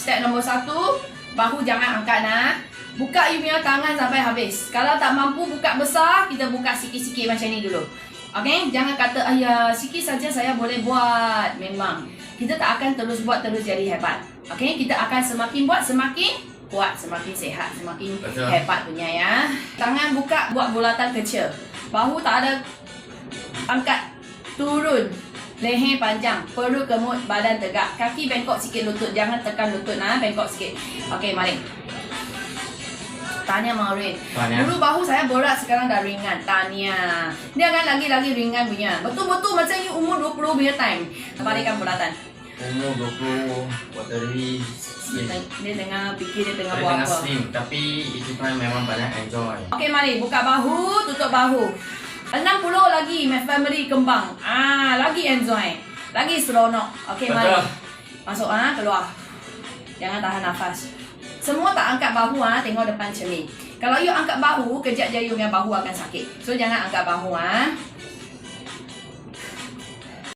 Step nombor 1, bahu jangan angkat Buka you punya tangan sampai habis. Kalau tak mampu buka besar, kita buka sikit-sikit macam ni dulu. Okay, jangan kata ayah sikit saja saya boleh buat. Memang kita tak akan terus buat terus jadi hebat. Okay, kita akan semakin buat semakin kuat, semakin sihat, semakin hebat punya ya. Tangan buka, buat bulatan kecil. Bahu tak ada angkat, turun. Leher panjang, perut kemut, badan tegak. Kaki bengkok sikit lutut, jangan tekan lutut bengkok sikit. Okay, maling. Tanya Maureen. Dulu bahu saya berat, sekarang dah ringan. Tanya. Dia akan lagi ringan punya. Betul-betul macam you umur 20 punya time. Balikkan bulatan. Umur 20, buat dari Dia tengah fikir dia tengah buat apa. slim, tapi itu kan memang banyak enjoy. Okay, mari buka bahu, tutup bahu. 60 lagi, my family kembang. Lagi enjoy. Lagi seronok. Okay, mari. Masuk keluar. Jangan tahan nafas. Semua tak angkat bahu tengok depan cermin. Kalau you angkat bahu, kejap je you punya bahu akan sakit. So jangan angkat bahu